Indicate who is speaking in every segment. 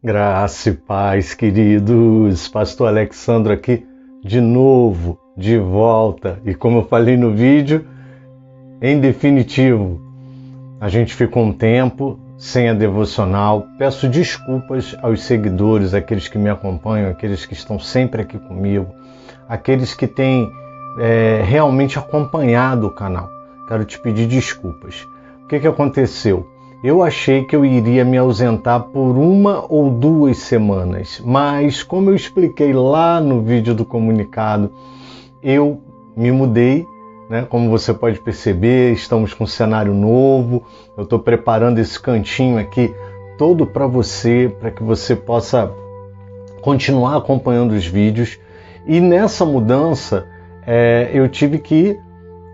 Speaker 1: Graça e paz, queridos. Pastor Alexandro aqui de novo, de volta. E como eu falei no vídeo, em definitivo, a gente ficou um tempo sem a devocional. Peço desculpas aos seguidores, aqueles que me acompanham, aqueles que estão sempre aqui comigo, aqueles que têm realmente acompanhado o canal. Quero te pedir desculpas. O que aconteceu? Eu achei que eu iria me ausentar por 1 ou 2 semanas, mas como eu expliquei lá no vídeo do comunicado, eu me mudei, né? Como você pode perceber, estamos com um cenário novo, eu estou preparando esse cantinho aqui todo para você, para que você possa continuar acompanhando os vídeos. E nessa mudança, eu tive que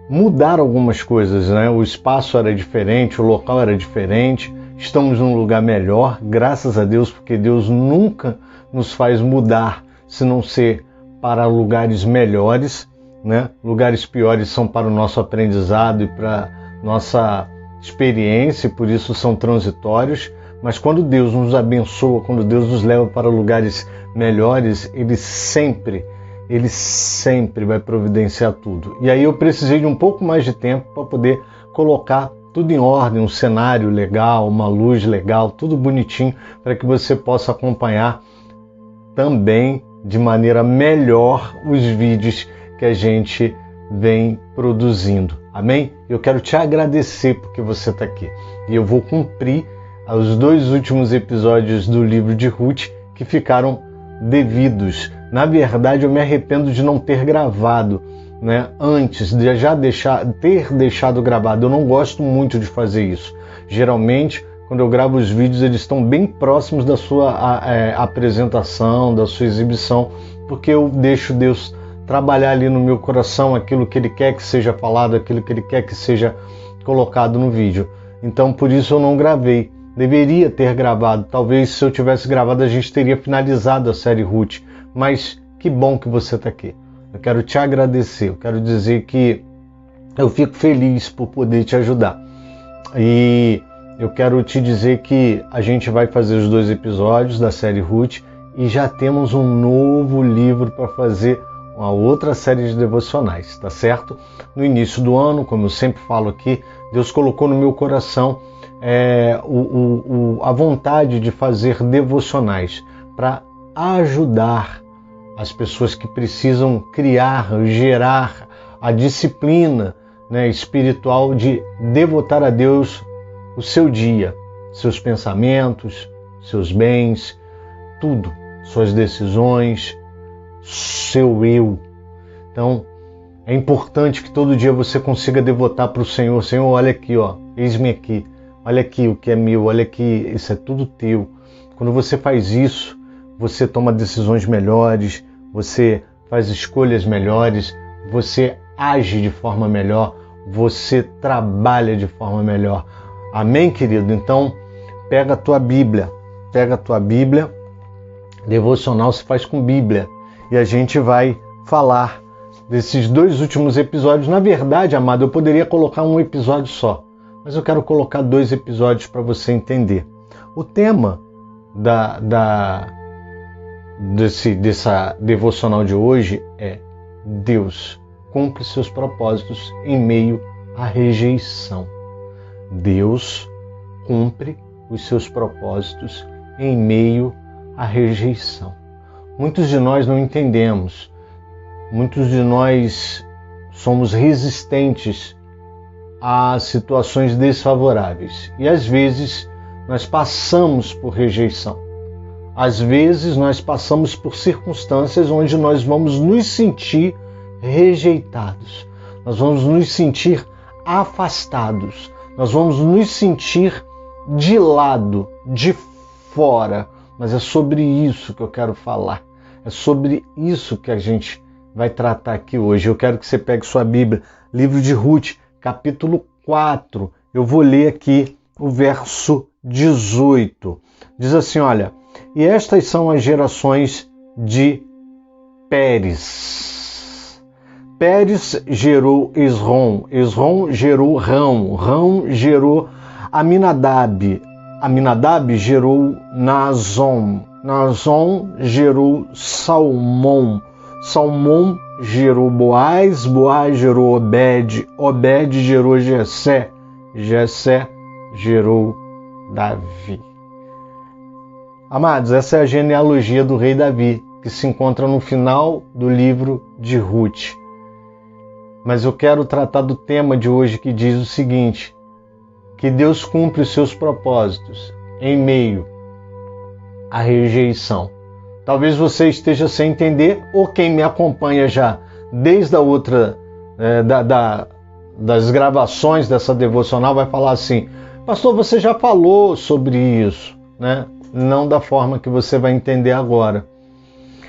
Speaker 1: mudar algumas coisas, né? O espaço era diferente, o local era diferente, estamos num lugar melhor, graças a Deus, porque Deus nunca nos faz mudar se não ser para lugares melhores, né? Lugares piores são para o nosso aprendizado e para nossa experiência, e por isso são transitórios, mas quando Deus nos abençoa, quando Deus nos leva para lugares melhores, Ele sempre vai providenciar tudo. E aí eu precisei de um pouco mais de tempo para poder colocar tudo em ordem, um cenário legal, uma luz legal, tudo bonitinho, para que você possa acompanhar também de maneira melhor os vídeos que a gente vem produzindo. Amém? Eu quero te agradecer porque você está aqui. E eu vou cumprir os 2 últimos episódios do livro de Ruth que ficaram devidos. Na verdade, eu me arrependo de não ter gravado, né, antes, de já ter deixado gravado. Eu não gosto muito de fazer isso. Geralmente, quando eu gravo os vídeos, eles estão bem próximos da sua apresentação, da sua exibição, porque eu deixo Deus trabalhar ali no meu coração aquilo que Ele quer que seja falado, aquilo que Ele quer que seja colocado no vídeo. Então, por isso eu não gravei. Deveria ter gravado. Talvez se eu tivesse gravado, a gente teria finalizado a série Ruth. Mas que bom que você está aqui. Eu quero te agradecer. Eu quero dizer que eu fico feliz por poder te ajudar. E eu quero te dizer que a gente vai fazer os 2 episódios da série Ruth e já temos um novo livro para fazer uma outra série de devocionais, tá certo? No início do ano, como eu sempre falo aqui, Deus colocou no meu coração a vontade de fazer devocionais para ajudar as pessoas que precisam criar, gerar a disciplina, né, espiritual de devotar a Deus o seu dia, seus pensamentos, seus bens, tudo, suas decisões, seu eu. Então, é importante que todo dia você consiga devotar para o Senhor. Senhor, olha aqui, ó, eis-me aqui. Olha aqui o que é meu, olha aqui, isso é tudo teu. Quando você faz isso, você toma decisões melhores, você faz escolhas melhores, você age de forma melhor, você trabalha de forma melhor. Amém, querido? Então, pega a tua Bíblia, devocional se faz com Bíblia, e a gente vai falar desses 2 últimos episódios. Na verdade, amado, eu poderia colocar um episódio só, mas eu quero colocar 2 episódios para você entender. O tema dessa devocional de hoje é: Deus cumpre seus propósitos em meio à rejeição. Deus cumpre os seus propósitos em meio à rejeição. Muitos de nós não entendemos, muitos de nós somos resistentes a situações desfavoráveis e às vezes nós passamos por rejeição. Às vezes nós passamos por circunstâncias onde nós vamos nos sentir rejeitados, nós vamos nos sentir afastados, nós vamos nos sentir de lado, de fora. Mas é sobre isso que eu quero falar, é sobre isso que a gente vai tratar aqui hoje. Eu quero que você pegue sua Bíblia, livro de Ruth, capítulo 4, eu vou ler aqui o verso 18. Diz assim, olha: e estas são as gerações de Pérez. Pérez gerou Esrom, Esrom gerou Rão, Rão gerou Aminadab, Aminadab gerou Naasson. Naasson gerou Salmão. Salmão gerou Boaz. Boaz gerou Obed. Obed gerou Jessé. Jessé gerou Davi. Amados, essa é a genealogia do rei Davi, que se encontra no final do livro de Ruth. Mas eu quero tratar do tema de hoje, que diz o seguinte: que Deus cumpre os seus propósitos em meio à rejeição. Talvez você esteja sem entender, ou quem me acompanha já desde a outra, das gravações dessa devocional vai falar assim: pastor, você já falou sobre isso, né? Não da forma que você vai entender agora.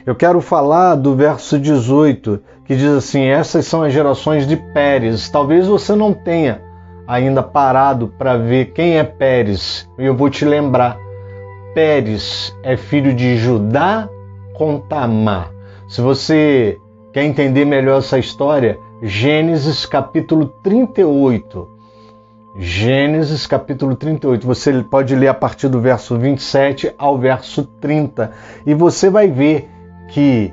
Speaker 1: Eu quero falar do verso 18, que diz assim: essas são as gerações de Pérez. Talvez você não tenha ainda parado para ver quem é Pérez. Eu vou te lembrar. Pérez é filho de Judá com Tamar. Se você quer entender melhor essa história, Gênesis capítulo 38. Gênesis capítulo 38. Você pode ler a partir do verso 27 ao verso 30. E você vai ver que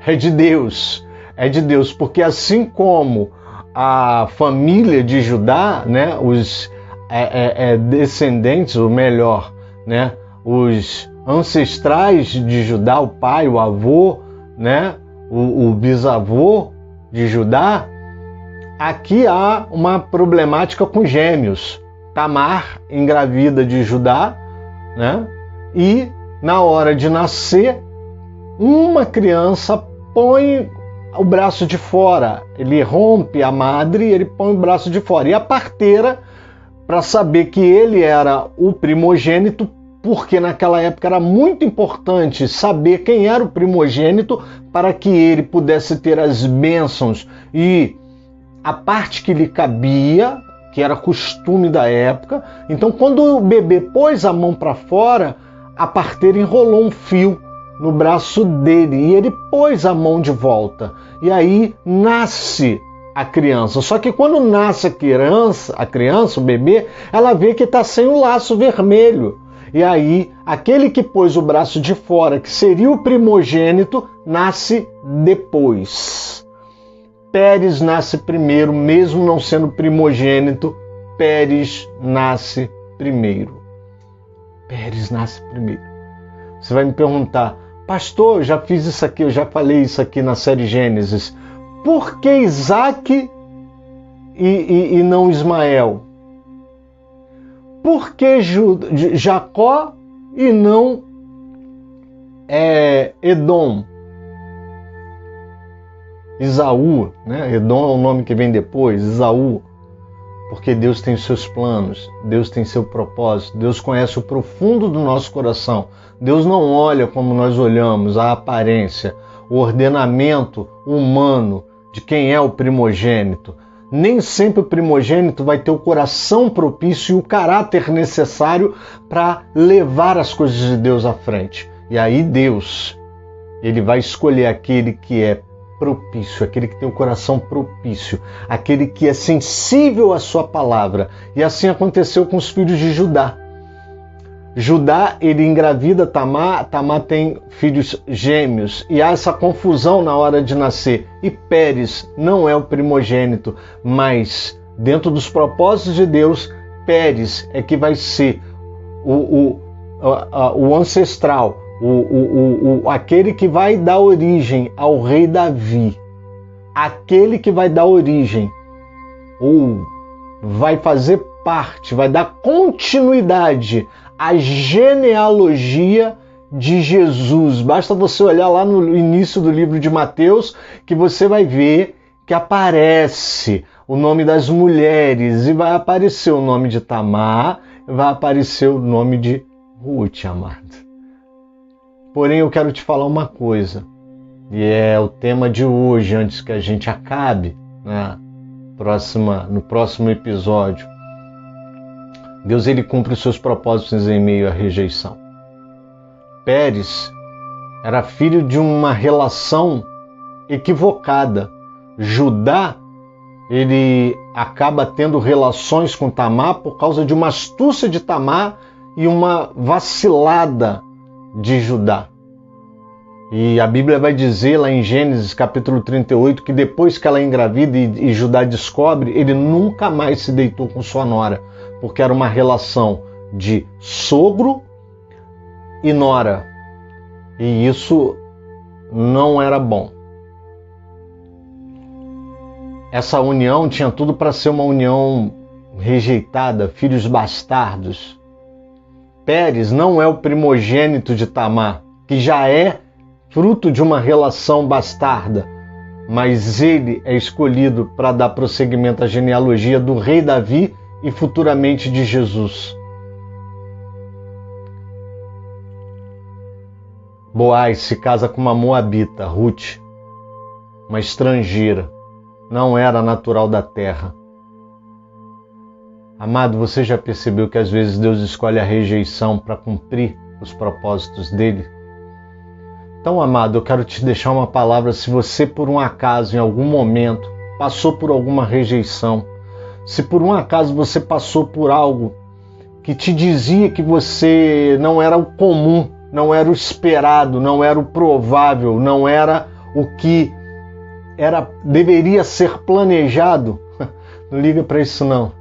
Speaker 1: é de Deus. É de Deus, porque assim como a família de Judá, né, os descendentes, ou melhor, né, os ancestrais de Judá, o pai, o avô, né, o bisavô de Judá, aqui há uma problemática com gêmeos. Tamar engravida de Judá, né, e na hora de nascer, uma criança põe o braço de fora, ele rompe a madre e ele põe o braço de fora. E a parteira, para saber que ele era o primogênito, porque naquela época era muito importante saber quem era o primogênito para que ele pudesse ter as bênçãos e a parte que lhe cabia, que era costume da época. Então, quando o bebê pôs a mão para fora, a parteira enrolou um fio no braço dele e ele pôs a mão de volta. E aí nasce a criança. Só que quando nasce a criança, o bebê, ela vê que está sem o laço vermelho. E aí, aquele que pôs o braço de fora, que seria o primogênito, nasce depois. Pérez nasce primeiro, mesmo não sendo primogênito, Pérez nasce primeiro. Pérez nasce primeiro. Você vai me perguntar: pastor, eu já fiz isso aqui, eu já falei isso aqui na série Gênesis. Por que Isaac e não Ismael? Por que Jacó e não Edom? Esaú, né? Edom é o nome que vem depois, Esaú. Porque Deus tem seus planos, Deus tem seu propósito, Deus conhece o profundo do nosso coração. Deus não olha como nós olhamos, a aparência, o ordenamento humano de quem é o primogênito. Nem sempre o primogênito vai ter o coração propício e o caráter necessário para levar as coisas de Deus à frente. E aí Deus, ele vai escolher aquele que é propício, aquele que tem o coração propício, aquele que é sensível à sua palavra. E assim aconteceu com os filhos de Judá. Judá, ele engravida Tamar, Tamar tem filhos gêmeos, e há essa confusão na hora de nascer. E Pérez não é o primogênito, mas dentro dos propósitos de Deus, Pérez é que vai ser o ancestral, aquele que vai dar origem ao rei Davi, aquele que vai dar origem, ou vai fazer parte, vai dar continuidade à genealogia de Jesus. Basta você olhar lá no início do livro de Mateus, que você vai ver que aparece o nome das mulheres, e vai aparecer o nome de Tamar, vai aparecer o nome de Ruth, amado. Porém, eu quero te falar uma coisa, e é o tema de hoje, antes que a gente acabe, né, no próximo episódio. Deus, ele cumpre os seus propósitos em meio à rejeição. Pérez era filho de uma relação equivocada. Judá, ele acaba tendo relações com Tamar por causa de uma astúcia de Tamar e uma vacilada de Judá. E a Bíblia vai dizer lá em Gênesis capítulo 38 que depois que ela engravida e Judá descobre, ele nunca mais se deitou com sua nora, porque era uma relação de sogro e nora. E isso não era bom. Essa união tinha tudo para ser uma união rejeitada, filhos bastardos. Pérez não é o primogênito de Tamar, que já é fruto de uma relação bastarda, mas ele é escolhido para dar prosseguimento à genealogia do rei Davi e futuramente de Jesus. Boaz se casa com uma moabita, Ruth, uma estrangeira, não era natural da terra. Amado, você já percebeu que às vezes Deus escolhe a rejeição para cumprir os propósitos dele? Então, amado, eu quero te deixar uma palavra. Se você, por um acaso, em algum momento, passou por alguma rejeição, se por um acaso você passou por algo que te dizia que você não era o comum, não era o esperado, não era o provável, não era o que deveria ser planejado, não liga para isso não.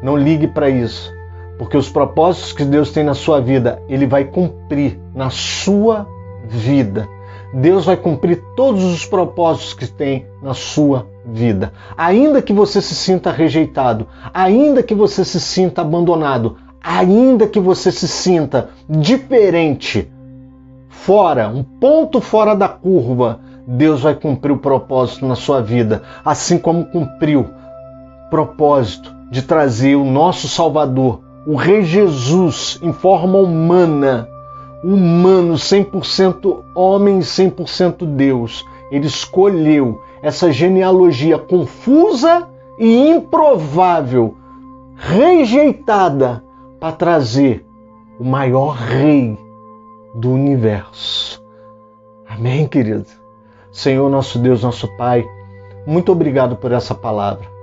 Speaker 1: Não ligue para isso, porque os propósitos que Deus tem na sua vida, Ele vai cumprir na sua vida. Deus vai cumprir todos os propósitos que tem na sua vida. Ainda que você se sinta rejeitado, ainda que você se sinta abandonado, ainda que você se sinta diferente, fora, um ponto fora da curva, Deus vai cumprir o propósito na sua vida, assim como cumpriu o propósito de trazer o nosso Salvador, o Rei Jesus, em forma humana, humano, 100% homem e 100% Deus. Ele escolheu essa genealogia confusa e improvável, rejeitada, para trazer o maior rei do universo. Amém, querido? Senhor, nosso Deus, nosso Pai, muito obrigado por essa palavra.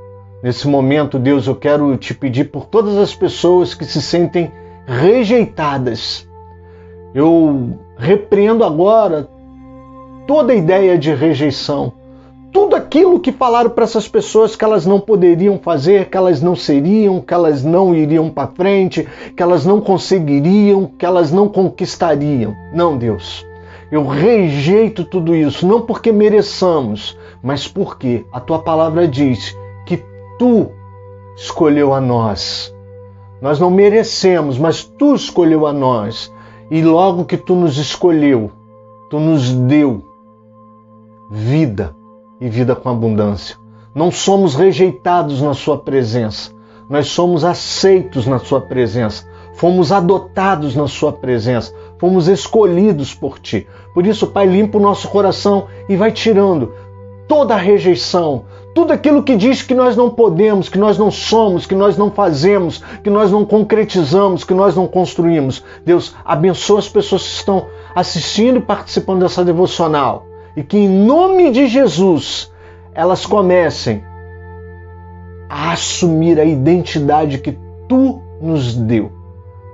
Speaker 1: Nesse momento, Deus, eu quero te pedir por todas as pessoas que se sentem rejeitadas. Eu repreendo agora toda ideia de rejeição. Tudo aquilo que falaram para essas pessoas que elas não poderiam fazer, que elas não seriam, que elas não iriam para frente, que elas não conseguiriam, que elas não conquistariam. Não, Deus. Eu rejeito tudo isso, não porque mereçamos, mas porque a tua palavra diz que tu escolheu a nós. Nós não merecemos, mas tu escolheu a nós. E logo que tu nos escolheu, tu nos deu vida e vida com abundância. Não somos rejeitados na sua presença. Nós somos aceitos na sua presença. Fomos adotados na sua presença. Fomos escolhidos por ti. Por isso, Pai, limpa o nosso coração e vai tirando toda a rejeição, tudo aquilo que diz que nós não podemos, que nós não somos, que nós não fazemos, que nós não concretizamos, que nós não construímos. Deus, abençoa as pessoas que estão assistindo e participando dessa devocional. E que em nome de Jesus, elas comecem a assumir a identidade que tu nos deu.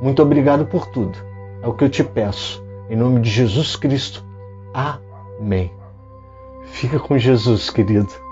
Speaker 1: Muito obrigado por tudo. É o que eu te peço. Em nome de Jesus Cristo. Amém. Fica com Jesus, querido.